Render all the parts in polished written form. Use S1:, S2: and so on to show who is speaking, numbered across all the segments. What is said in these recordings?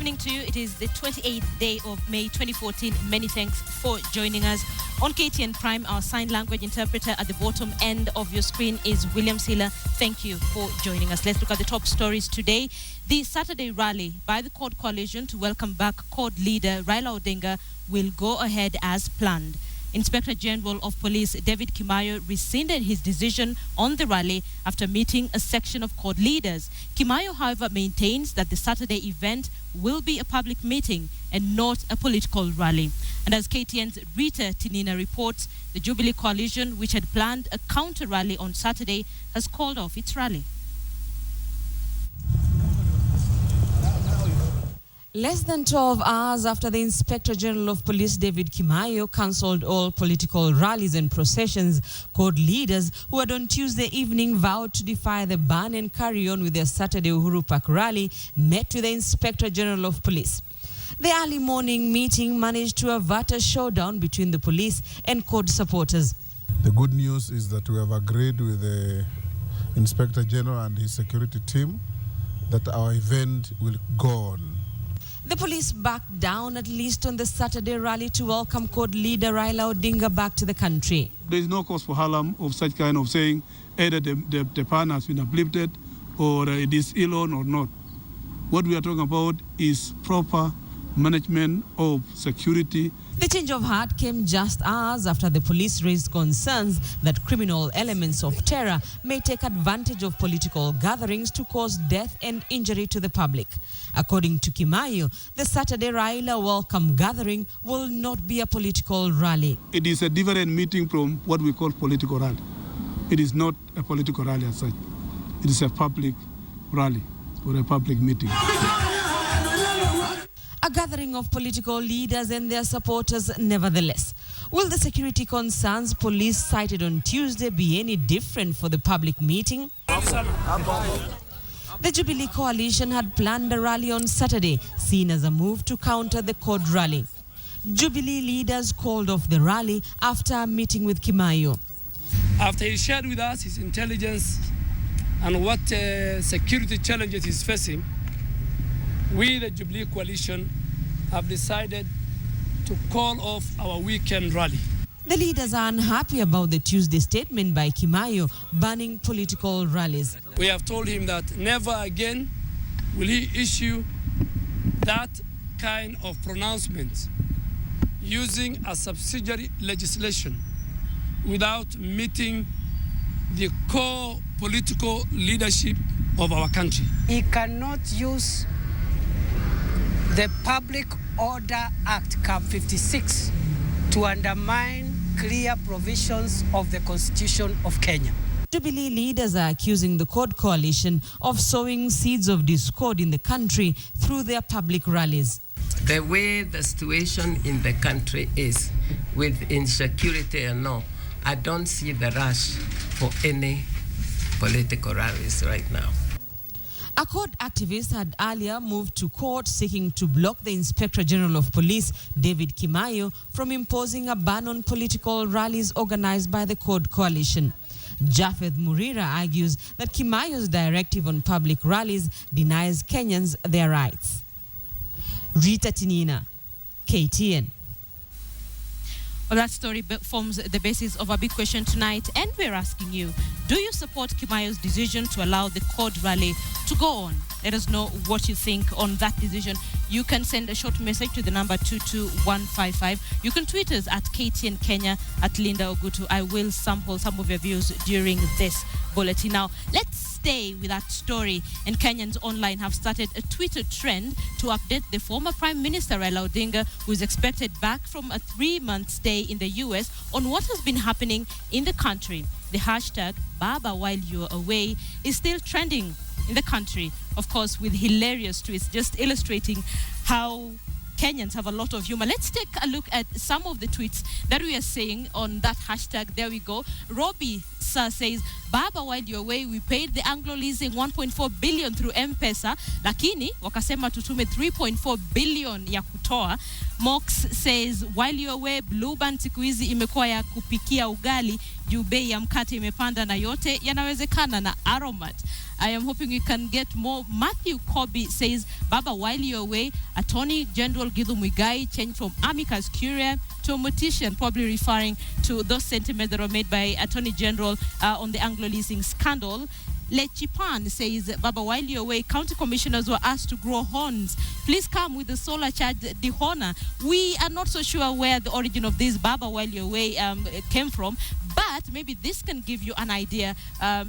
S1: evening to you. It is the 28th day of May 2014. Many thanks for joining us. On KTN Prime, our sign language interpreter at the bottom end of your screen is William Silla. Thank you for joining us. Let's look at the top stories today. The Saturday rally by the CORD coalition to welcome back CORD leader Raila Odinga will go ahead as planned. Inspector General of Police David Kimayo rescinded his decision on the rally after meeting a section of CORD leaders. Kimayo, however, maintains that the Saturday event will be a public meeting and not a political rally. And as KTN's Rita Tinina reports, the Jubilee Coalition, which had planned a counter rally on Saturday, has called off its rally.
S2: Less than 12 hours after the Inspector General of Police David Kimayo cancelled all political rallies and processions, CORD leaders who had on Tuesday evening vowed to defy the ban and carry on with their Saturday Uhuru Park rally met with the Inspector General of Police. The early morning meeting managed to avert a showdown between the police and CORD supporters.
S3: The good news is that we have agreed with the Inspector General and his security team that our event will go on.
S2: The police backed down at least on the Saturday rally to welcome CORD leader Raila Odinga back to the country.
S4: There is no cause for harm of such kind of saying either the ban has been uplifted or it is ill on or not. What we are talking about is proper management of security.
S2: The change of heart came just hours after the police raised concerns that criminal elements of terror may take advantage of political gatherings to cause death and injury to the public. According to Kimayo, the Saturday Raila welcome gathering will not be a political rally.
S4: It is a different meeting from what we call political rally. It is not a political rally as such. It is a public rally or a public meeting.
S2: A gathering of political leaders and their supporters nevertheless. Will the security concerns police cited on Tuesday be any different for the public meeting? The Jubilee Coalition had planned a rally on Saturday, seen as a move to counter the CORD rally. Jubilee leaders called off the rally after a meeting with Kimayo.
S5: After he shared with us his intelligence and what security challenges he's facing, we, the Jubilee Coalition, have decided to call off our weekend rally.
S2: The leaders are unhappy about the Tuesday statement by Kimayo banning political rallies.
S5: We have told him that never again will he issue that kind of pronouncement using a subsidiary legislation without meeting the core political leadership of our country.
S6: He cannot use the Public Order Act, CAP 56, to undermine clear provisions of the Constitution of Kenya.
S2: Jubilee leaders are accusing the CORD coalition of sowing seeds of discord in the country through their public rallies.
S7: The way the situation in the country is, with insecurity and all, I don't see the rush for any political rallies right now.
S2: A CORD activist had earlier moved to court seeking to block the Inspector General of Police, David Kimayo, from imposing a ban on political rallies organized by the CORD coalition. Japheth Murira argues that Kimayo's directive on public rallies denies Kenyans their rights. Rita Tinina, KTN.
S1: Well, that story forms the basis of our big question tonight, and we're asking you, do you support Kimayo's decision to allow the CORD rally to go on? Let us know what you think on that decision. You can send a short message to the number 22155. You can tweet us at KTN Kenya, at Linda Ogutu. I will sample some of your views during this bulletin. Now, let's stay with that story. And Kenyans online have started a Twitter trend to update the former Prime Minister Raila Odinga, who is expected back from a 3-month stay in the US, on what has been happening in the country. The hashtag Baba while you're away is still trending in the country, of course, with hilarious tweets, just illustrating how Kenyans have a lot of humor. Let's take a look at some of the tweets that we are seeing on that hashtag. There we go. Robbie Musa says, Baba, while you're away, we paid the Anglo leasing 1.4 billion through M-Pesa, lakini wakasema tutume 3.4 billion ya kutoa. Mox says, while you're away, Blue Band siku hizi imekuwa ya kupikia ugali, juu bei ya mkate imepanda na yote yanawezekana na Aromat. I am hoping we can get more. Matthew Kobe says, Baba, while you're away, Attorney General Githu Muigai changed from amicus curiae to a mortician, probably referring to those sentiments that were made by Attorney General on the Anglo leasing scandal. Lechipan says, Baba, while you're away, county commissioners were asked to grow horns. Please come with the solar charged dehorner. We are not so sure where the origin of this Baba, while you're away, came from, but maybe this can give you an idea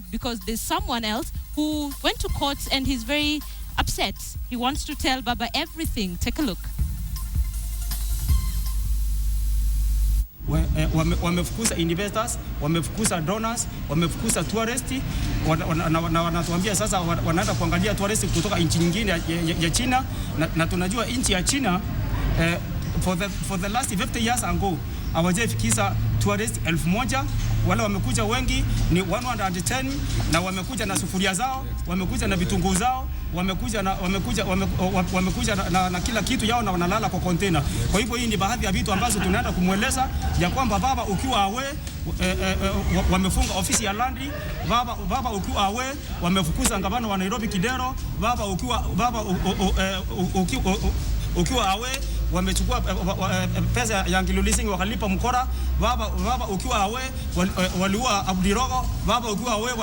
S1: because there's someone else who went to court and he's very upset. He wants to tell Baba everything. Take a look.
S8: Wamefukuza investors, wamefukuza donors, wamefukuza tourists, wanatuambia sasa wanaenda kuangalia tourists kutoka nchi nyingine ya China, na tunajua nchi ya China for the last 50 years ago hawajafikisha tourists 1,000. Wale wamekuja wengi ni 110, na wamekuja na sufuria zao, wamekuja na vitunguu zao, wamekuja na kila kitu yao, na wanalala kwa container. Kwa hivyo hii ni baadhi ya vitu ambazo tunaenda kumweleza ya kwamba Baba ukiwa away, wamefunga ofisi ya Landry. Baba ukiwa away, wamefukuza ngavana wa Nairobi Kidero. Baba ukiwa away, wamechukua pesa ya Anglo leasing wakalipa mkora. Baba ukiwa away, waliua Abdirogo. Baba ukiwa away,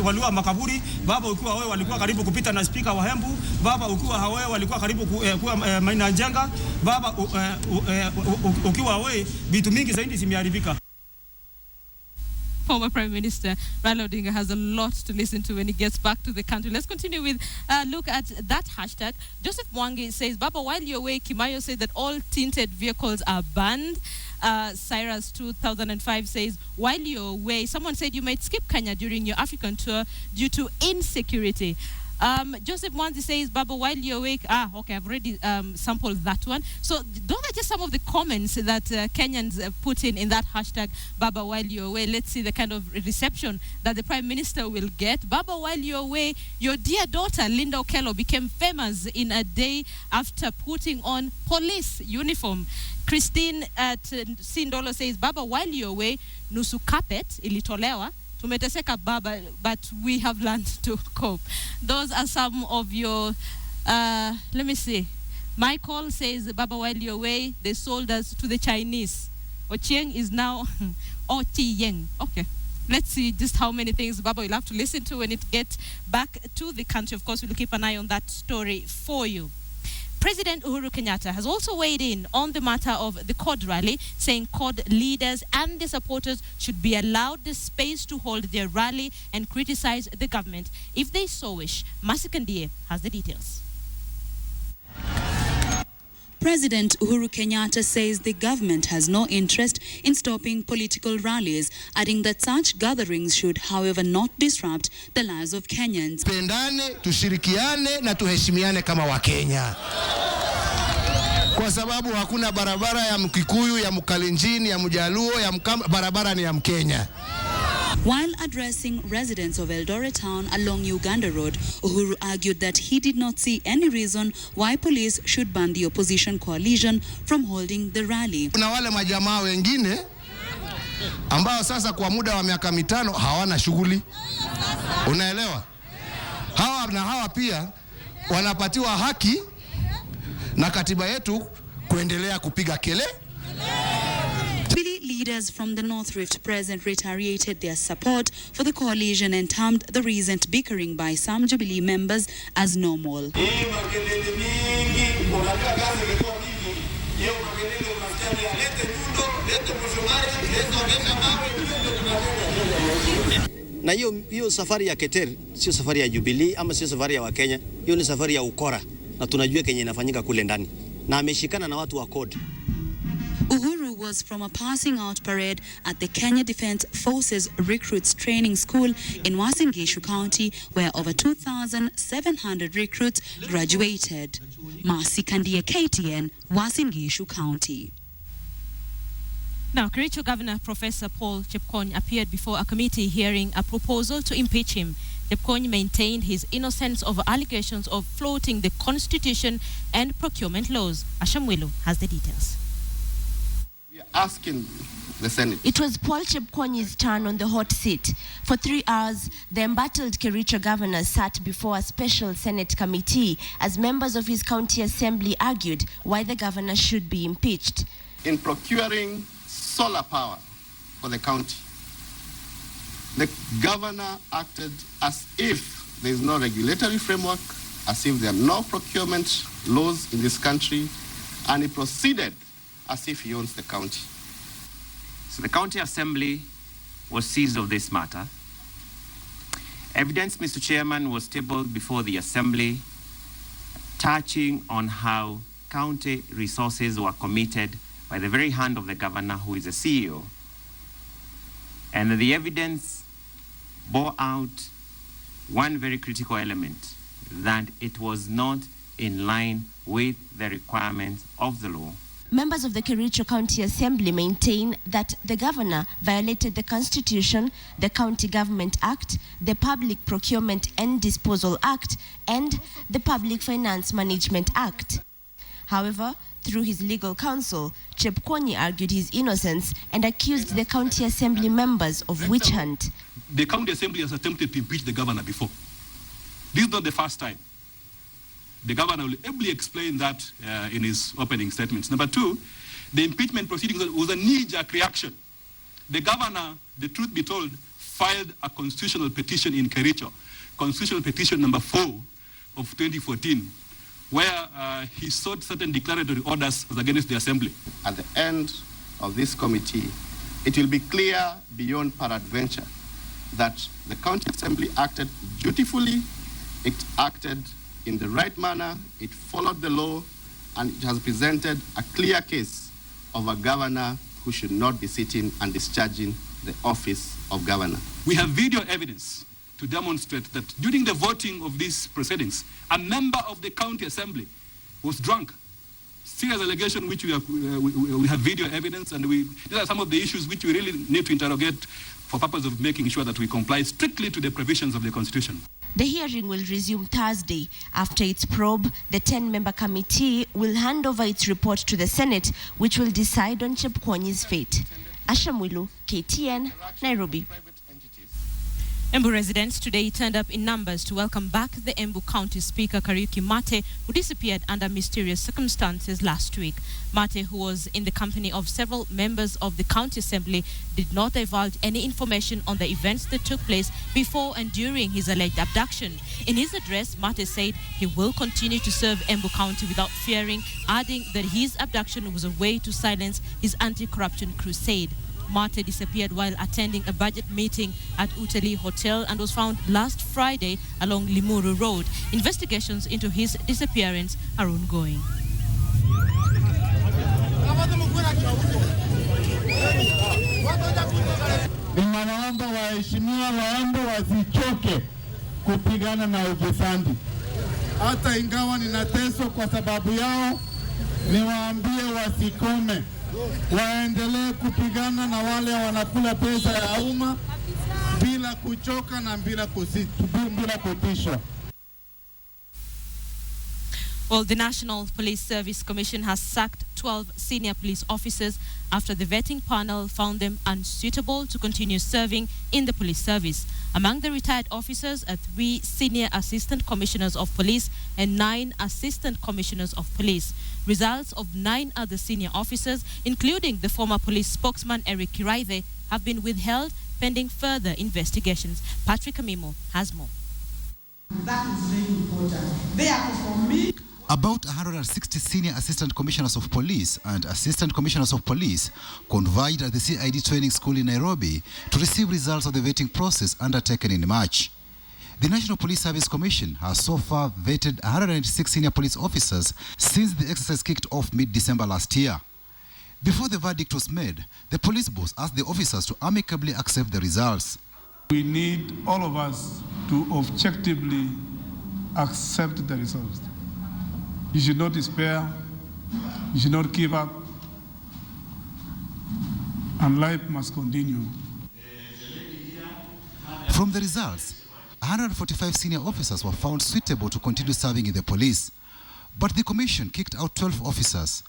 S8: waliua Makaburi. Baba ukiwa away, walikuwa karibu kupita na speaker wa Hembu. Baba ukiwa away, walikuwa karibu kuwa Maina Njenga. Baba ukiwa away, vitu mingi zaidi zimeharibika.
S1: Former Prime Minister Raila Odinga has a lot to listen to when he gets back to the country. Let's continue with a look at that hashtag. Joseph Mwangi says, Baba, while you're away, Kimayo said that all tinted vehicles are banned. Cyrus 2005 says, while you're away, someone said you might skip Kenya during your African tour due to insecurity. Joseph Mwanzi says, Baba, while you're awake, okay, I've already sampled that one. So those are just some of the comments that Kenyans put in that hashtag, Baba, while you're away. Let's see the kind of reception that the Prime Minister will get. Baba, while you're away, your dear daughter, Linda Okello, became famous in a day after putting on police uniform. Christine at Sindolo says, Baba, while you're away, nusu carpet ilitolewa. Tumeteseka Baba, but we have learned to cope. Those are some of your, let me see. Michael says, Baba, while you're away, they sold us to the Chinese. Ochieng is now Ochieng. Okay. Let's see just how many things Baba will have to listen to when it gets back to the country. Of course, we'll keep an eye on that story for you. President Uhuru Kenyatta has also weighed in on the matter of the CORD rally, saying CORD leaders and their supporters should be allowed the space to hold their rally and criticize the government if they so wish. Masikandie has the details.
S9: President Uhuru Kenyatta says the government has no interest in stopping political rallies, adding that such gatherings should, however, not disrupt the lives of Kenyans.
S10: Pendane, tushirikiane na tuheshimiane kama Wakenya. Kwa sababu hakuna barabara ya Mkikuyu, ya Mkalenjin, ya Mjaluo, ya Mkamba, barabara ni ya Mkenya.
S9: While addressing residents of Eldoret Town along Uganda Road, Uhuru argued that he did not see any reason why police should ban the opposition coalition from holding the rally.
S10: Kuna wale majamaa wengine ambao sasa kwa muda wa miaka 5 hawana shughuli. Unaelewa? Hawa pia wanapatiwa haki na katiba yetu kuendelea kupiga kelele.
S9: Leaders from the North Rift present reiterated their support for the coalition and termed the recent bickering by some Jubilee members as normal.
S11: Na hiyo safari ya Keter sio safari ya Jubilee ama sio safari ya Wakenya, hiyo ni safari ya ukora, na tunajua Kenya inafanyika kule ndani, na ameshikana na watu wa CORD.
S9: Uhuru was from a passing out parade at the Kenya Defence Forces Recruits Training School in Uasin Gishu County, where over 2,700 recruits graduated. Masikandie, KTN, Uasin Gishu County.
S1: Now, Kericho Governor Professor Paul Chepkony appeared before a committee hearing a proposal to impeach him. Chepkony maintained his innocence over allegations of flouting the Constitution and procurement laws. Ashamwilu has the details.
S12: We are asking the Senate.
S13: It was Paul Chepkony's turn on the hot seat. For 3 hours, the embattled Kericho governor sat before a special Senate committee as members of his county assembly argued why the governor should be impeached.
S12: In procuring solar power for the county, the governor acted as if there is no regulatory framework, as if there are no procurement laws in this country, and he proceeded as if he owns the county.
S14: So the county assembly was seized of this matter. Evidence, Mr. Chairman, was tabled before the assembly touching on how county resources were committed by the very hand of the governor, who is the CEO. And the evidence bore out one very critical element, that it was not in line with the requirements of the law.
S13: Members of the Kericho County Assembly maintain that the governor violated the Constitution, the County Government Act, the Public Procurement and Disposal Act, and the Public Finance Management Act. However, through his legal counsel, Chepkony argued his innocence and accused the County Assembly members of witch hunt.
S15: The County Assembly has attempted to impeach the governor before. This is not the first time. The governor will ably explain that in his opening statements. Number two, the impeachment proceedings was a knee-jerk reaction. The governor, the truth be told, filed a constitutional petition in Kericho, constitutional petition number 4 of 2014, where he sought certain declaratory orders against the assembly.
S12: At the end of this committee, it will be clear beyond peradventure that the county assembly acted dutifully, it acted in the right manner, it followed the law, and it has presented a clear case of a governor who should not be sitting and discharging the office of governor.
S15: We have video evidence to demonstrate that during the voting of these proceedings, a member of the county assembly was drunk. Serious allegation which we have video evidence, and these are some of the issues which we really need to interrogate for purpose of making sure that we comply strictly to the provisions of the Constitution.
S13: The hearing will resume Thursday. After its probe, the 10-member committee will hand over its report to the Senate, which will decide on Chepkony's fate. Ashamwilu, KTN, Nairobi.
S1: Embu residents today turned up in numbers to welcome back the Embu County Speaker Kariuki Mate, who disappeared under mysterious circumstances last week. Mate, who was in the company of several members of the County Assembly, did not divulge any information on the events that took place before and during his alleged abduction. In his address, Mate said he will continue to serve Embu County without fearing, adding that his abduction was a way to silence his anti-corruption crusade. Mate disappeared while attending a budget meeting at Uteli Hotel and was found last Friday along Limuru Road. Investigations into his disappearance are ongoing.
S16: Ninawaomba waheshimiwa waombe wasichoke kupigana na ufisadi. Hata ingawa ninateswa kwa sababu yao, niwaambie wasikome. Waendelee kupigana na wale wanakula pesa ya umma bila kuchoka na bila kutishwa.
S1: Well, the National Police Service Commission has sacked 12 senior police officers after the vetting panel found them unsuitable to continue serving in the police service. Among the retired officers are 3 senior assistant commissioners of police and 9 assistant commissioners of police. Results of 9 other senior officers, including the former police spokesman Eric Kiraithe, have been withheld pending further investigations. Patrick Amimo has more.
S17: That is very important. Therefore, for me,
S18: about 160 senior assistant commissioners of police and assistant commissioners of police converged at the CID training school in Nairobi to receive results of the vetting process undertaken in March. The National Police Service Commission has so far vetted 196 senior police officers since the exercise kicked off mid-December last year. Before the verdict was made, the police boss asked the officers to amicably accept the results.
S4: We need all of us to objectively accept the results. You should not despair. You should not give up. and life must continue.
S18: From the results, 145 senior officers were found suitable to continue serving in the police. But the commission kicked out 12 officers.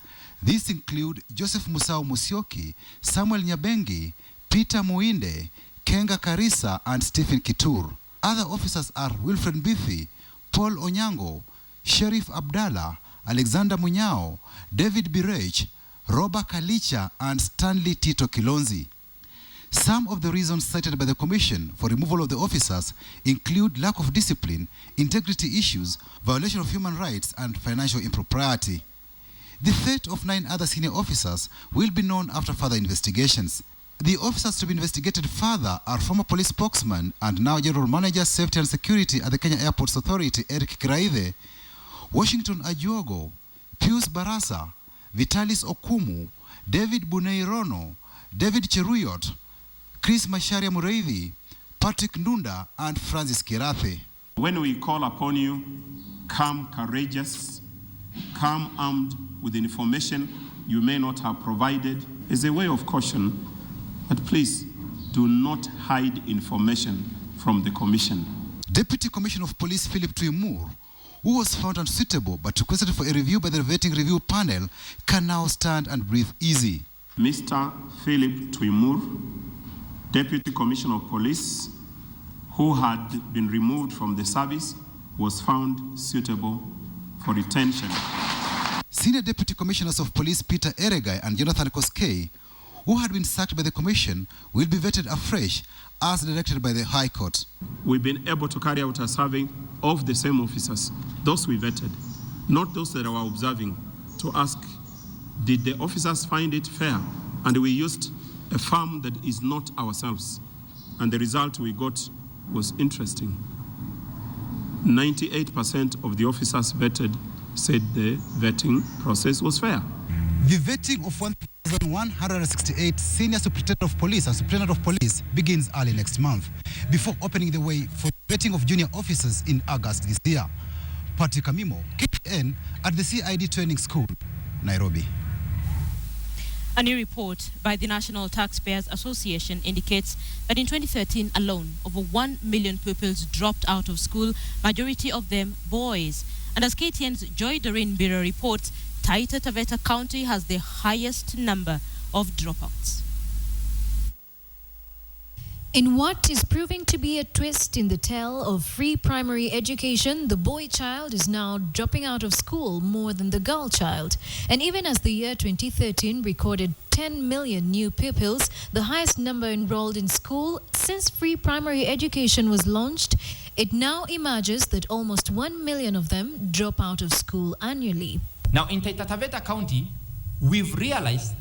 S18: These include Joseph Musau Musyoki, Samuel Nyabengi, Peter Muinde, Kenga Karisa, and Stephen Kitur. Other officers are Wilfred Mbithi, Paul Onyango, Sheriff Abdallah, Alexander Munyao, David Birech, Robert Kalicha, and Stanley Tito Kilonzi. Some of the reasons cited by the Commission for removal of the officers include lack of discipline, integrity issues, violation of human rights, and financial impropriety. The fate of 9 other senior officers will be known after further investigations. The officers to be investigated further are former police spokesman and now General Manager, Safety and Security at the Kenya Airports Authority, Eric Kiraithe, Washington Ajuogo, Pius Barasa, Vitalis Okumu, David Buneirono, David Cheruyot, Chris Masharia Mureithi, Patrick Ndunda, and Francis Kirathe.
S19: When we call upon you, come courageous, come armed with information you may not have provided. As a way of caution, but please do not hide information from the Commission.
S18: Deputy Commissioner of Police Philip Tuimur, who was found unsuitable but requested for a review by the vetting review panel, can now stand and breathe easy.
S19: Mr. Philip Tuimur, Deputy Commissioner of Police, who had been removed from the service, was found suitable for retention.
S18: Senior Deputy Commissioners of Police Peter Eregai and Jonathan Koskei, who had been sacked by the Commission, will be vetted afresh as directed by the High Court.
S19: We've been able to carry out a survey of the same officers, those we vetted, not those that were observing, to ask, did the officers find it fair? And we used a firm that is not ourselves. And the result we got was interesting. 98% of the officers vetted said the vetting process was fair.
S18: The vetting of 1,168 senior superintendent of police and superintendent of police begins early next month, before opening the way for vetting of junior officers in August this year. Patrick Amimo, KTN, at the CID Training School, Nairobi.
S1: A new report by the National Taxpayers Association indicates that in 2013 alone, over 1 million pupils dropped out of school, majority of them boys. And as KTN's Joy Doreen Bureau reports, Taita Taveta County has the highest number of dropouts.
S20: In what is proving to be a twist in the tale of free primary education, the boy child is now dropping out of school more than the girl child. And even as the year 2013 recorded 10 million new pupils, the highest number enrolled in school since free primary education was launched, it now emerges that almost 1 million of them drop out of school annually.
S21: Now, in Taita Taveta County, we've realized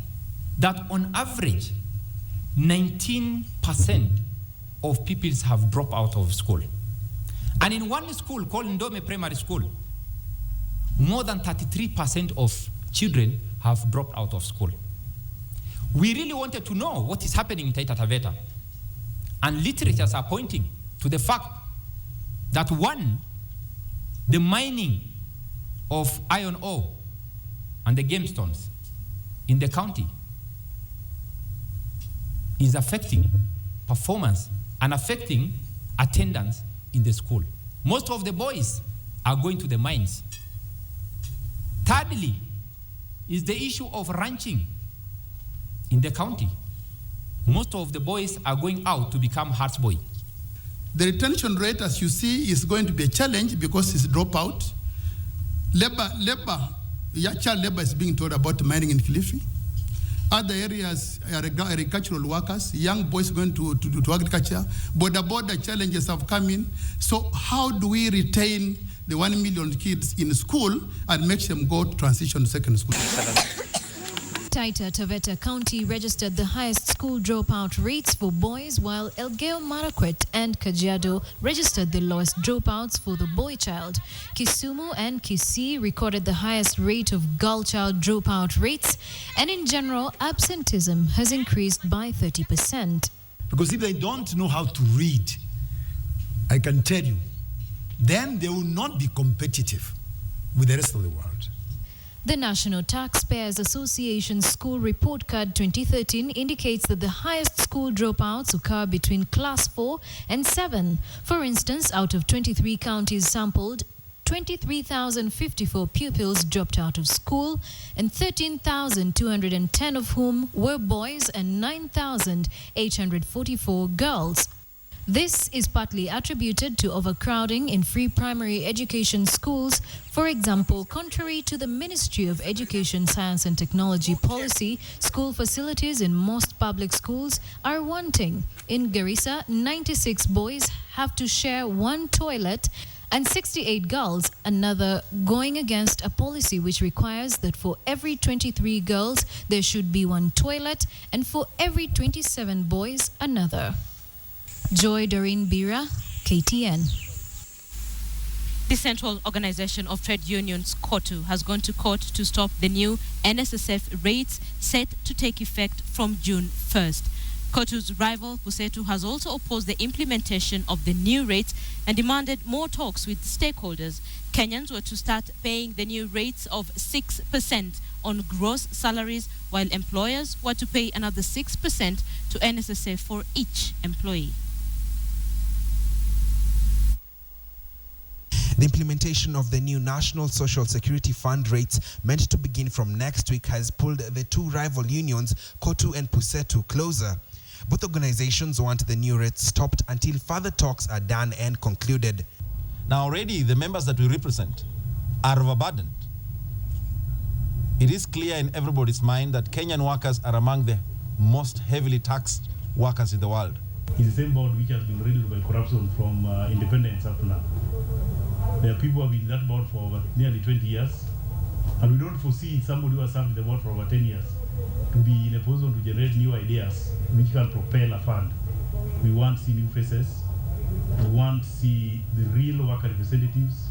S21: that on average, 19% of pupils have dropped out of school. And in one school called Ndome Primary School, more than 33% of children have dropped out of school. We really wanted to know what is happening in Taita Taveta. And literatures are pointing to the fact that one, the mining of iron ore and the gemstones in the county is affecting performance and affecting attendance in the school. Most of the boys are going to the mines. Thirdly, is the issue of ranching in the county. Most of the boys are going out to become houseboy.
S22: The retention rate, as you see, is going to be a challenge because it's dropout. Child labor is being told about mining in Kilifi. Other areas are agricultural workers, young boys going to agriculture. Border challenges have come in. So how do we retain the 1 million kids in school and make them go to transition to secondary school?
S20: Taita Taveta County registered the highest school dropout rates for boys, while Elgeyo Marakwet and Kajiado registered the lowest dropouts for the boy child. Kisumu and Kisii recorded the highest rate of girl child dropout rates, and in general, absenteeism has increased by 30%.
S23: Because if they don't know how to read, I can tell you, then they will not be competitive with the rest of the world.
S20: The National Taxpayers Association School Report Card 2013 indicates that the highest school dropouts occur between Class 4 and 7. For instance, out of 23 counties sampled, 23,054 pupils dropped out of school, and 13,210 of whom were boys and 9,844 girls. This is partly attributed to overcrowding in free primary education schools. For example, contrary to the Ministry of Education, Science and Technology policy, school facilities in most public schools are wanting. In Garissa, 96 boys have to share one toilet and 68 girls, another, going against a policy which requires that for every 23 girls there should be one toilet and for every 27 boys another. Joy Doreen Bira, KTN.
S1: The Central Organization of Trade Unions, KOTU, has gone to court to stop the new NSSF rates set to take effect from June 1st. KOTU's rival, KUSETU, has also opposed the implementation of the new rates and demanded more talks with stakeholders. Kenyans were to start paying the new rates of 6% on gross salaries, while employers were to pay another 6% to NSSF for each employee.
S3: The implementation of the new National Social Security Fund rates, meant to begin from next week, has pulled the two rival unions, KOTU and KUSETU, closer. Both organizations want the new rates stopped until further talks are done and concluded.
S5: Now already the members that we represent are overburdened. It is clear in everybody's mind that Kenyan workers are among the most heavily taxed workers in the world.
S6: It's the same board which has been riddled by corruption from independence up to now. There are people who have been in that board for over nearly 20 years, and we don't foresee somebody who has served in the board for over 10 years to be in a position to generate new ideas which can propel a fund. We want to see new faces. We want to see the real worker representatives.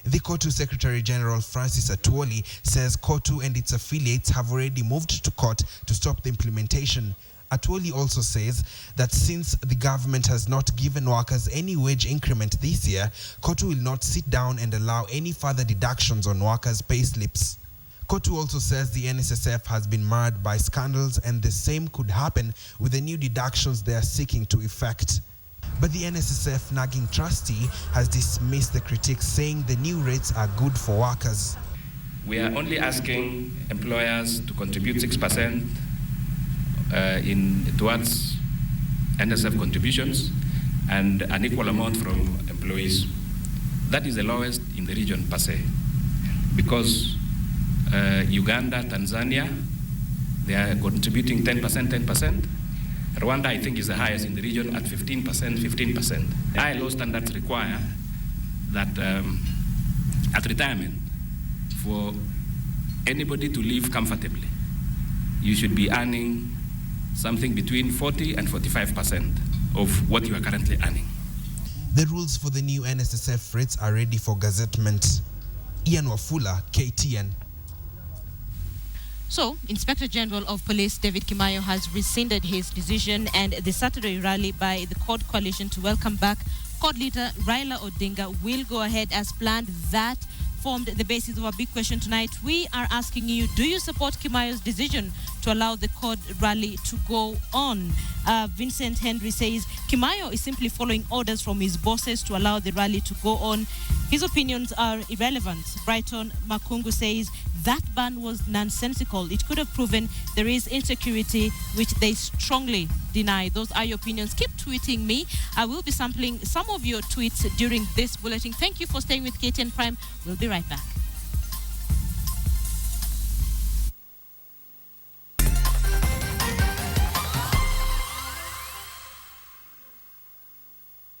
S3: The KOTU Secretary General Francis Atwoli says KOTU and its affiliates have already moved to court to stop the implementation. Atwoli also says that since the government has not given workers any wage increment this year, KOTU will not sit down and allow any further deductions on workers' pay slips. KOTU also says the NSSF has been marred by scandals, and the same could happen with the new deductions they are seeking to effect. But the NSSF nagging trustee has dismissed the critics, saying the new rates are good for workers.
S24: We are only asking employers to contribute 6% towards NSF contributions and an equal amount from employees. That is the lowest in the region per se, because Uganda, Tanzania, they are contributing 10%. Rwanda, I think, is the highest in the region at 15%. ILO standards require that at retirement, for anybody to live comfortably, you should be earning something between 40 and 45% of what you are currently earning.
S3: The rules for the new NSSF rates are ready for gazettement. Ian Wafula, KTN.
S1: So, Inspector General of Police David Kimayo has rescinded his decision, and the Saturday rally by the CORD coalition to welcome back CORD leader Raila Odinga will go ahead as planned. That formed the basis of our big question tonight. We are asking you, do you support Kimayo's decision to allow the CORD rally to go on? Vincent Henry says Kimayo is simply following orders from his bosses to allow the rally to go on. His opinions are irrelevant. Brighton Makungu says that ban was nonsensical. It could have proven there is insecurity, which they strongly deny. Those are your opinions. Keep tweeting me. I will be sampling some of your tweets during this bulletin. Thank you for staying with KTN Prime. We'll be right back.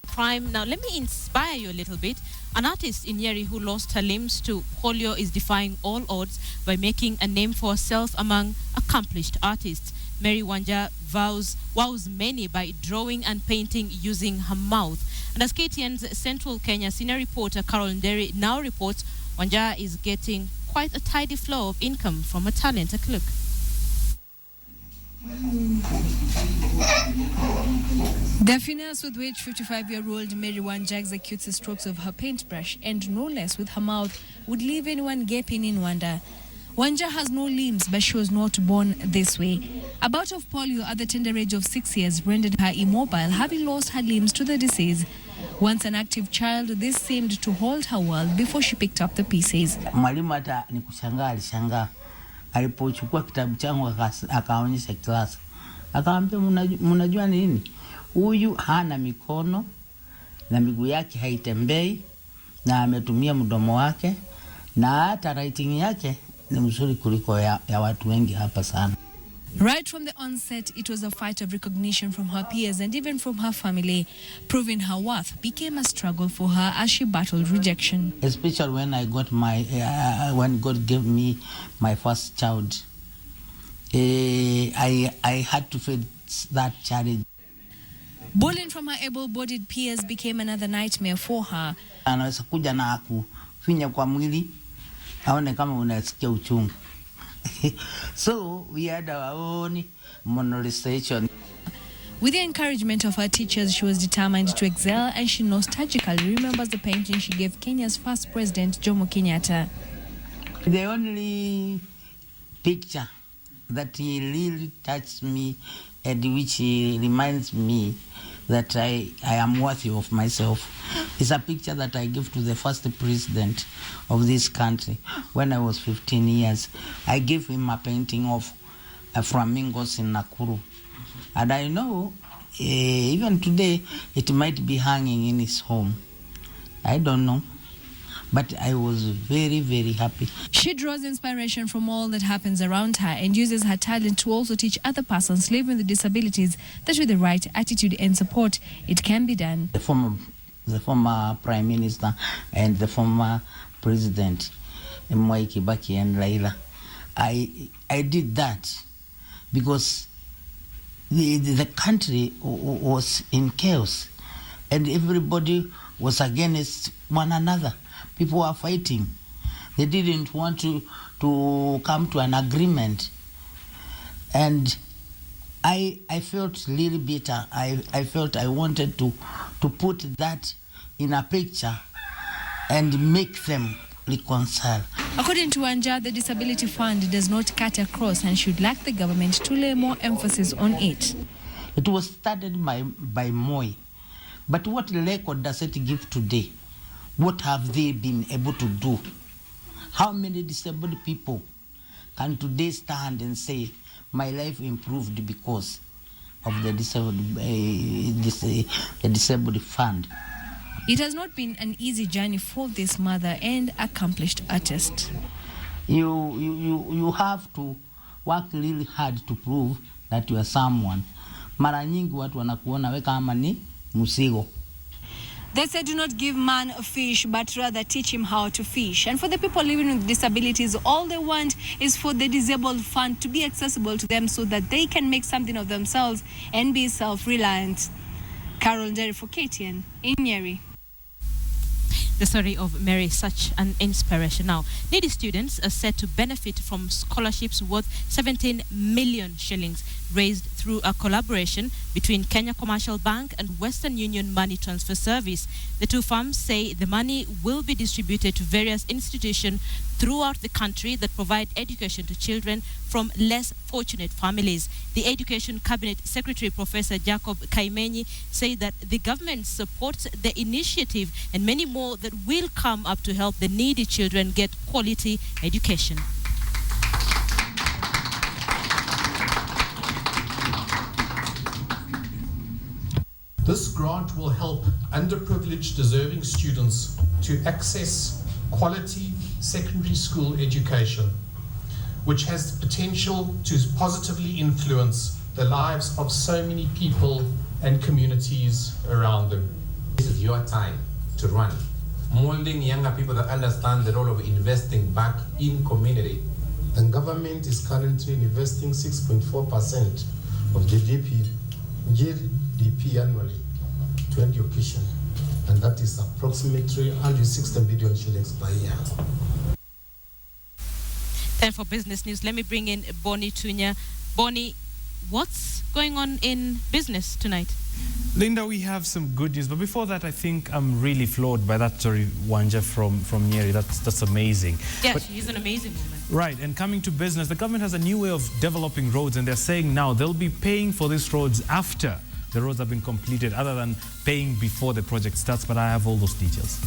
S1: Prime. Now, let me inspire you a little bit. An artist in Nyeri who lost her limbs to polio is defying all odds by making a name for herself among accomplished artists. Mary Wanja wows many by drawing and painting using her mouth. And as KTN's Central Kenya senior reporter Carol Nderi now reports, Wanja is getting quite a tidy flow of income from her talent. Take a look.
S25: The finesse with which 55-year-old Mary Wanja executes the strokes of her paintbrush, and no less with her mouth, would leave anyone gaping in wonder. Wanja has no limbs, but she was not born this way. A bout of polio at the tender age of 6 years rendered her immobile, having lost her limbs to the disease. Once an active child, this seemed to hold her world before she picked up the pieces.
S2: Mwalimu hata ni kushangaa, alishangaa. Alipochukua kitabu changu akaonyesha klasi. Akamwambia, mnajua nini? Huyu hana mikono na miguu yake haitembei na ametumia mdomo wake na hata writing yake ni mzuri kuliko ya watu wengi hapa sana.
S25: Right from the onset, it was a fight of recognition from her peers and even from her family. Proving her worth became a struggle for her as she battled rejection.
S2: Especially when I got when God gave me my first child, I had to face that challenge.
S25: Bullying from her able-bodied peers became another nightmare for her.
S2: Anaweza kuja na kufinya kwa mwili, aone kama unasikia uchungu. So we had our own molestation.
S25: With the encouragement of her teachers, she was determined to excel, and she nostalgically remembers the painting she gave Kenya's first president, Jomo Kenyatta.
S2: The only picture that really touched me and which reminds me that I am worthy of myself is a picture that I gave to the first president of this country when I was 15 years. I gave him a painting of flamingos in Nakuru. And I know even today it might be hanging in his home. I don't know. But I was very, very happy.
S25: She draws inspiration from all that happens around her and uses her talent to also teach other persons living with disabilities that with the right attitude and support, it can be done.
S2: The former Prime Minister and the former President, Mwai Kibaki and Raila, I did that because the country was in chaos and everybody was against one another. People were fighting. They didn't want to come to an agreement. And I felt really bitter. I felt I wanted to put that in a picture and make them reconcile.
S25: According to Anja, the Disability Fund does not cut across and should like the government to lay more emphasis on it.
S2: It was started by Moi. But what record does it give today? What have they been able to do? How many disabled people can today stand and say, my life improved because of the disabled fund?
S25: It has not been an easy journey for this mother and accomplished artist.
S2: You have to work really hard to prove that you are someone. Mara nyingi watu wanakuona we kama ni musigo.
S25: They say do not give man a fish, but rather teach him how to fish. And for the people living with disabilities, all they want is for the disabled fund to be accessible to them so that they can make something of themselves and be self-reliant. Carol Derry for KTN in Nyeri.
S1: The story of Mary is such an inspiration. Now, needy students are set to benefit from scholarships worth 17 million shillings raised through a collaboration between Kenya Commercial Bank and Western Union Money Transfer Service. The two firms say the money will be distributed to various institutions throughout the country that provide education to children from less fortunate families. The Education Cabinet Secretary, Professor Jacob Kaimenyi, said that the government supports the initiative and many more that will come up to help the needy children get quality education.
S7: This grant will help underprivileged deserving students to access quality secondary school education, which has the potential to positively influence the lives of so many people and communities around them.
S8: This is your time to run, molding younger people that understand the role of investing back in community.
S10: The government is currently investing 6.4% of GDP annually to education, and that is approximately 160 billion shillings per year.
S1: Time for business news. Let me bring in Bonnie Tunya. Bonnie, what's going on in business tonight?
S11: Linda, we have some good news, but before that, I think I'm really floored by that story, Wanja from Nyeri. That's amazing.
S1: Yeah, she's an amazing woman.
S11: Right, and coming to business, the government has a new way of developing roads, and they're saying now they'll be paying for these roads after the roads have been completed, other than paying before the project starts. But I have all those details.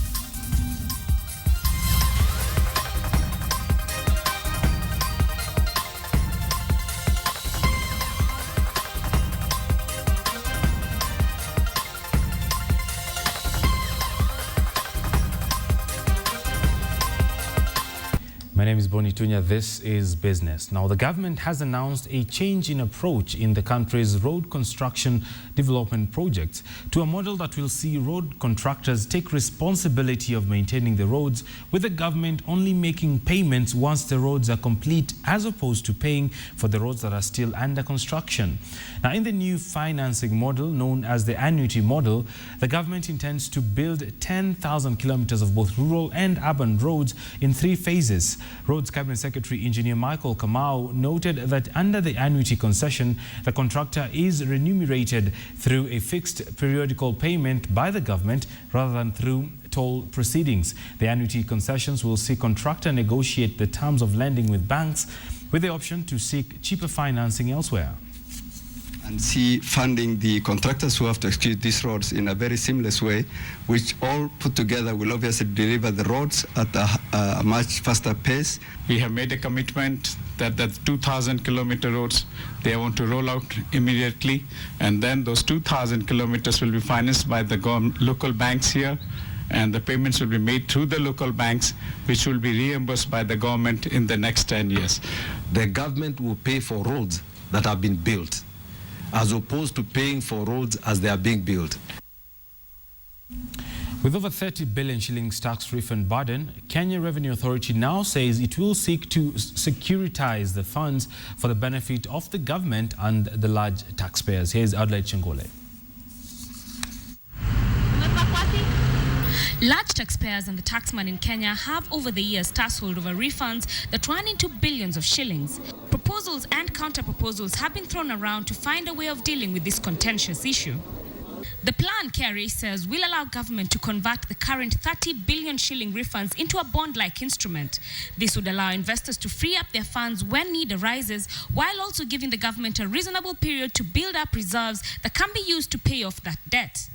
S11: My name is Boni Tunya. This is Business. Now, the government has announced a change in approach in the country's road construction development projects to a model that will see road contractors take responsibility of maintaining the roads, with the government only making payments once the roads are complete, as opposed to paying for the roads that are still under construction. Now, in the new financing model known as the annuity model, the government intends to build 10,000 kilometers of both rural and urban roads in 3 phases. Roads Cabinet Secretary Engineer Michael Kamau noted that under the annuity concession, the contractor is remunerated through a fixed periodical payment by the government rather than through toll proceedings. The annuity concessions will see contractor negotiate the terms of lending with banks, with the option to seek cheaper financing elsewhere.
S9: And see funding the contractors who have to execute these roads in a very seamless way, which all put together will obviously deliver the roads at a much faster pace.
S12: We have made a commitment that the 2,000 kilometer roads they want to roll out immediately, and then those 2,000 kilometers will be financed by the local banks here, and the payments will be made through the local banks, which will be reimbursed by the government in the next 10 years.
S13: The government will pay for roads that have been built, as opposed to paying for roads as they are being built.
S11: With over 30 billion shillings tax refund burden, Kenya Revenue Authority now says it will seek to securitize the funds for the benefit of the government and the large taxpayers. Here's Adelaide Chengole.
S14: Large taxpayers and the taxman in Kenya have over the years tussled over refunds that run into billions of shillings. Proposals and counter-proposals have been thrown around to find a way of dealing with this contentious issue. The plan, KRA says, will allow government to convert the current 30 billion shilling refunds into a bond-like instrument. This would allow investors to free up their funds when need arises, while also giving the government a reasonable period to build up reserves that can be used to pay off that debt.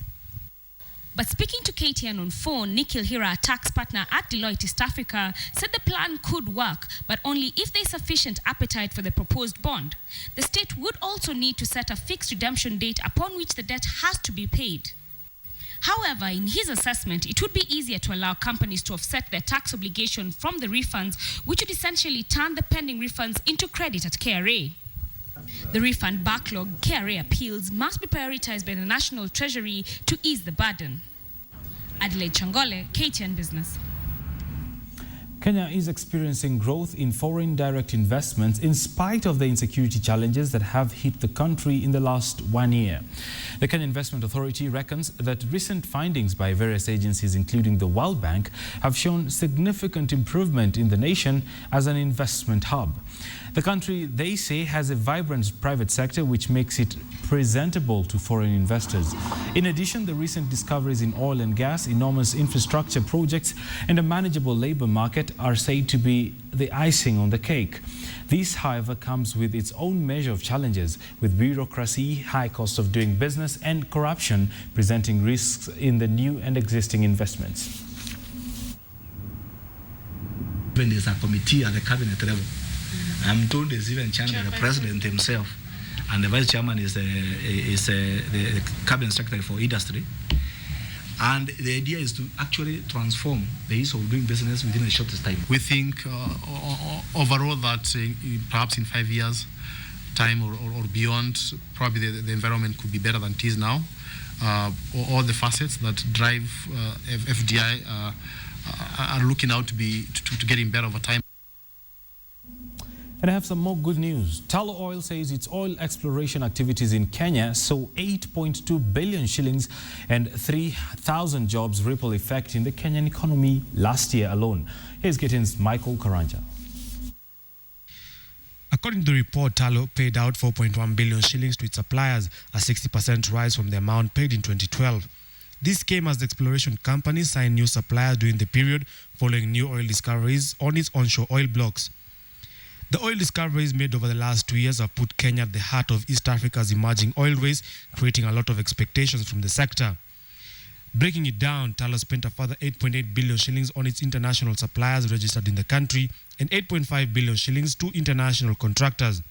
S14: But speaking to KTN on phone, Nikhil Hira, a tax partner at Deloitte East Africa, said the plan could work, but only if there is sufficient appetite for the proposed bond. The state would also need to set a fixed redemption date upon which the debt has to be paid. However, in his assessment, it would be easier to allow companies to offset their tax obligation from the refunds, which would essentially turn the pending refunds into credit at KRA. The refund backlog, KRA appeals, must be prioritized by the National Treasury to ease the burden. Adelaide Chengole, KTN Business.
S11: Kenya is experiencing growth in foreign direct investments in spite of the insecurity challenges that have hit the country in the last 1 year. The Kenya Investment Authority reckons that recent findings by various agencies, including the World Bank, have shown significant improvement in the nation as an investment hub. The country, they say, has a vibrant private sector which makes it presentable to foreign investors. In addition, the recent discoveries in oil and gas, enormous infrastructure projects, and a manageable labor market are said to be the icing on the cake. This, however, comes with its own measure of challenges, with bureaucracy, high cost of doing business, and corruption presenting risks in the new and existing investments.
S15: When there's a committee at the cabinet level, I'm told there's even chaired by the president himself, and the vice chairman is the cabinet secretary for industry. And the idea is to actually transform the ease of doing business within the shortest time.
S22: We think overall that perhaps in 5 years' time or beyond, probably the environment could be better than it is now. All the facets that drive FDI are looking out to getting better over time.
S11: And I have some more good news. Tullow Oil says its oil exploration activities in Kenya saw 8.2 billion shillings and 3,000 jobs ripple effect in the Kenyan economy last year alone. Here's KTN's Michael Karanja.
S26: According to the report, Tullow paid out 4.1 billion shillings to its suppliers, a 60% rise from the amount paid in 2012. This came as the exploration company signed new suppliers during the period following new oil discoveries on its onshore oil blocks. The oil discoveries made over the last 2 years have put Kenya at the heart of East Africa's emerging oil race, creating a lot of expectations from the sector. Breaking it down, Talo spent a further 8.8 billion shillings on its international suppliers registered in the country and 8.5 billion shillings to international contractors.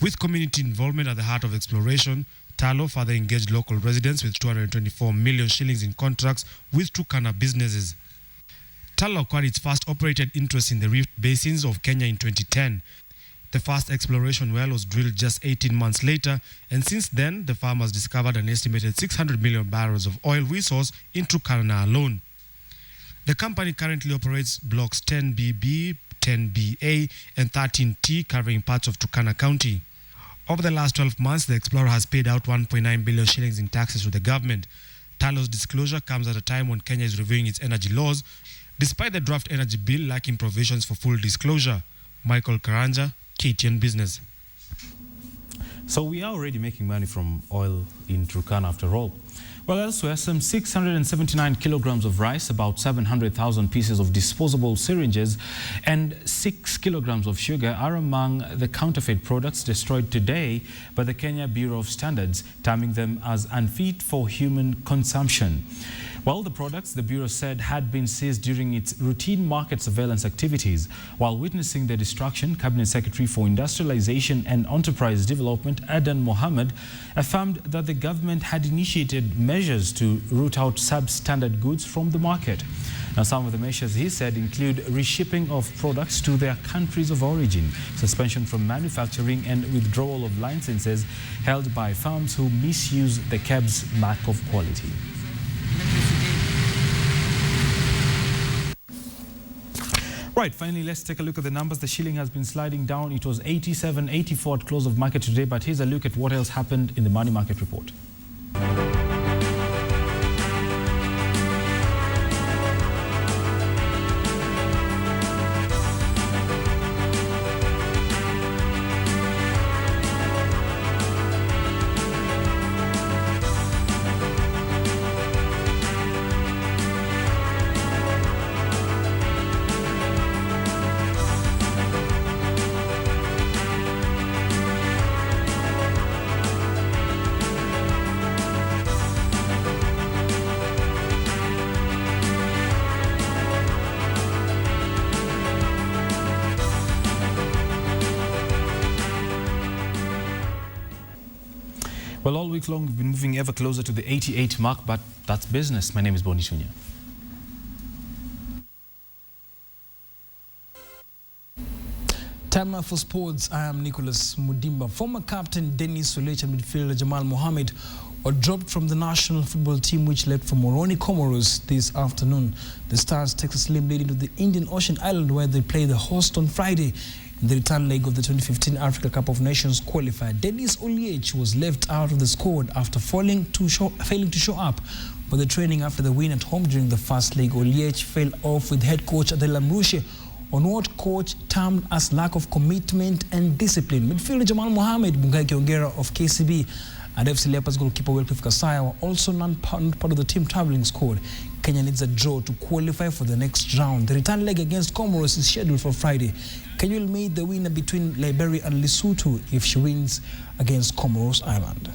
S26: With community involvement at the heart of exploration, Talo further engaged local residents with 224 million shillings in contracts with Turkana businesses. Talo acquired its first operated interest in the rift basins of Kenya in 2010. The first exploration well was drilled just 18 months later, and since then, the farm has discovered an estimated 600 million barrels of oil resource in Turkana alone. The company currently operates blocks 10BB, 10BA, and 13T, covering parts of Turkana County. Over the last 12 months, the explorer has paid out 1.9 billion shillings in taxes to the government. Talo's disclosure comes at a time when Kenya is reviewing its energy laws, despite the draft energy bill lacking provisions for full disclosure. Michael Karanja, KTN Business.
S11: So we are already making money from oil in Turkana after all. Well, elsewhere, some 679 kilograms of rice, about 700,000 pieces of disposable syringes, and 6 kilograms of sugar are among the counterfeit products destroyed today by the Kenya Bureau of Standards, terming them as unfit for human consumption. Well, the products, the Bureau said, had been seized during its routine market surveillance activities. While witnessing the destruction, Cabinet Secretary for Industrialization and Enterprise Development, Adan Mohammed, affirmed that the government had initiated measures to root out substandard goods from the market. Now, some of the measures, he said, include reshipping of products to their countries of origin, suspension from manufacturing, and withdrawal of licenses held by firms who misuse the KEB's mark of quality. Right, finally, let's take a look at the numbers. The shilling has been sliding down. It was 87.84 at close of market today, but here's a look at what else happened in the money market report. Well, all week long, we've been moving ever closer to the 88 mark, but that's business. My name is Boni Shunya.
S4: Time now for sports. I am Nicholas Mudimba. Former captain Dennis Olecha and midfielder Jamal Mohammed were dropped from the national football team, which left for Moroni, Comoros this afternoon. The Stars take a slim lead into the Indian Ocean island, where they play the host on Friday in the return leg of the 2015 Africa Cup of Nations qualifier. Dennis Oliech was left out of the squad after failing to show up for the training after the win at home during the first leg. Oliech fell off with head coach Adel Amrushe on what coach termed as lack of commitment and discipline. Midfielder Jamal Mohammed, Mungai Kiongera of KCB, and FC Leopards goalkeeper Wilfred Kasaya were also not part of the team travelling squad. Kenya needs a draw to qualify for the next round. The return leg against Comoros is scheduled for Friday. Kenya will meet the winner between Liberia and Lesotho if she wins against Comoros Island.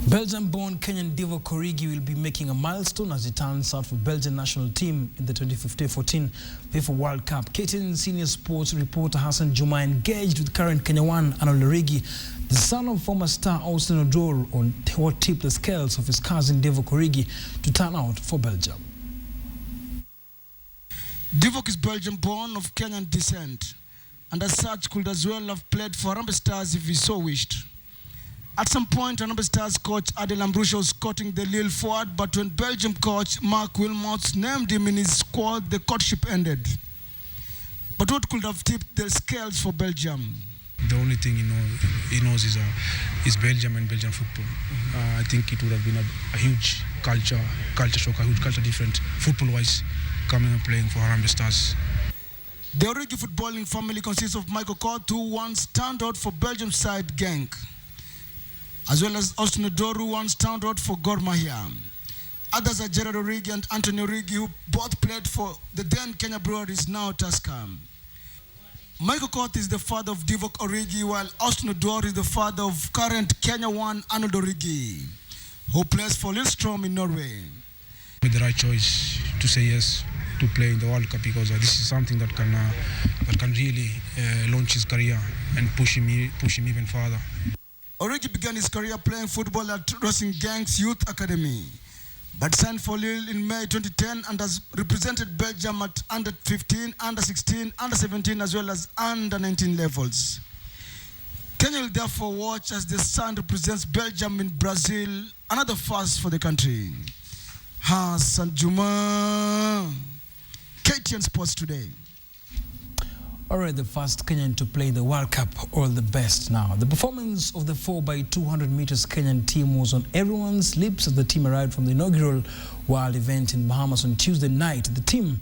S4: Belgium-born Kenyan Divock Origi will be making a milestone as he turns out for Belgian national team in the 2015-14 FIFA World Cup. KTN senior sports reporter Hassan Juma engaged with current Kenya one Arnold Origi, the son of former star Austin Odor, on what tipped the scales of his cousin Divock Origi to turn out for Belgium.
S16: Divock is Belgian-born of Kenyan descent, and as such could as well have played for Harambee Stars if he so wished. At some point, Harambee Stars coach Adel Amrushe was courting the Lille forward, but when Belgium coach Mark Wilmots named him in his squad, the courtship ended. But what could have tipped the scales for Belgium?
S26: The only thing he knows is Belgium and Belgian football. I think it would have been a huge culture shock, a huge culture difference, football-wise, coming and playing for Harambee Stars.
S16: The Origi footballing family consists of Michael Kort, who once turned out for Belgium side Genk, as well as Austin Odor, who once turned out for Gor Mahia. Others are Gerard Origi and Anthony Origi, who both played for the then Kenya Breweries, now Tusker. Michael Koth is the father of Divock Origi, while Austin Odwar is the father of current Kenya 1 Arnold Origi, who plays for Lillestrøm in Norway.
S26: Made the right choice to say yes to play in the World Cup, because this is something that can really launch his career and push him even further.
S16: Origi began his career playing football at Racing Gang's Youth Academy, but signed for Lille in May 2010 and has represented Belgium at under 15, under 16, under 17, as well as under 19 levels. Kenya will therefore watch as the son represents Belgium in Brazil, another first for the country. Hassan Juma, KTN Sports Today.
S4: All right, the first Kenyan to play the World Cup. All the best now. The performance of the 4x200 meters Kenyan team was on everyone's lips as the team arrived from the inaugural World event in Bahamas on Tuesday night. The team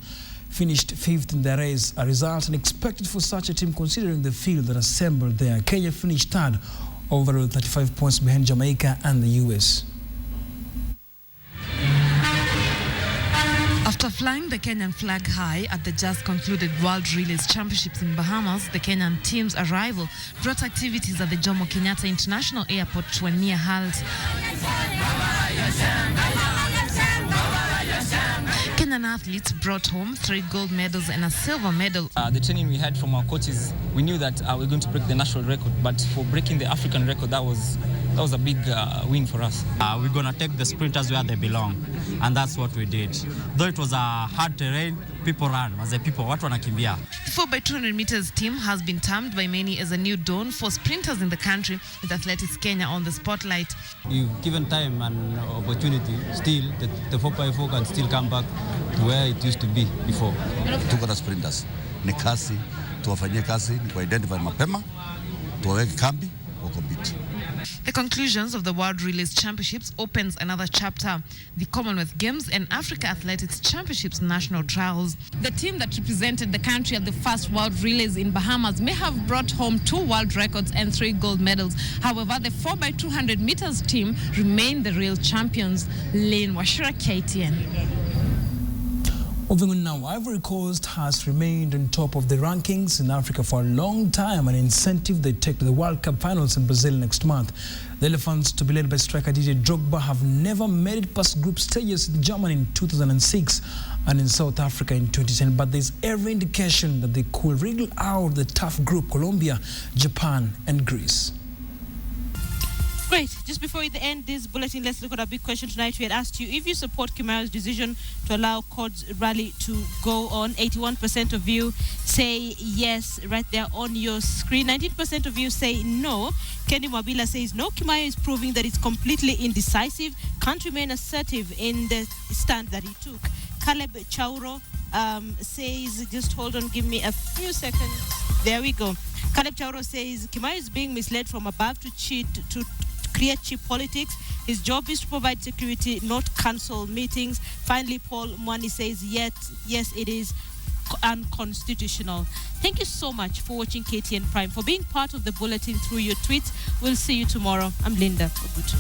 S4: finished 5th in the race, a result unexpected for such a team considering the field that assembled there. Kenya finished 3rd overall, 35 points behind Jamaica and the US.
S17: After flying the Kenyan flag high at the just concluded World Relays Championships in Bahamas, the Kenyan team's arrival brought activities at the Jomo Kenyatta International Airport to a near halt. Kenyan athletes brought home 3 gold medals and a silver medal.
S18: The training we had from our coaches, we knew that we're going to break the national record, but for breaking the African record, that was a big win for us.
S19: We're going to take the sprinters where they belong, and that's what we did. Though it was a hard terrain, people ran. As a people, watu wanakimbia.
S17: The 4x200 meters team has been termed by many as a new dawn for sprinters in the country, with Athletics Kenya on the spotlight.
S19: You've given time and opportunity, still the 4x4 can still come back to where it used to be before.
S20: Tuko na sprinters. Ni kasi, tuwafanyie kasi, ni ku-identify mapema, tuwaweke kambi, wakompete.
S17: The conclusions of the World Relays Championships opens another chapter, the Commonwealth Games and Africa Athletics Championships national trials. The team that represented the country at the first World Relays in Bahamas may have brought home 2 world records and 3 gold medals. However, the 4x200 meters team remain the real champions. Lane Washira, KTN.
S4: Moving on now, Ivory Coast has remained on top of the rankings in Africa for a long time, an incentive they take to the World Cup finals in Brazil next month. The Elephants, to be led by striker Didier Drogba, have never made it past group stages in Germany in 2006 and in South Africa in 2010, but there's every indication that they could wriggle out the tough group: Colombia, Japan and Greece.
S1: Great. Just before we end this bulletin, let's look at a big question tonight. We had asked you if you support Kimayo's decision to allow Cod's rally to go on. 81% of you say yes right there on your screen. 19% of you say no. Kenny Mwabila says no. Kimayo is proving that it's completely indecisive, can't remain assertive in the stand that he took. Caleb Chauro says, just hold on, give me a few seconds. There we go. Caleb Chauro says Kimayo is being misled from above to create cheap politics. His job is to provide security, not cancel meetings. Finally, Paul Mwani says, yes, it is unconstitutional. Thank you so much for watching KTN Prime, for being part of the bulletin through your tweets. We'll see you tomorrow. I'm Linda Ogutu.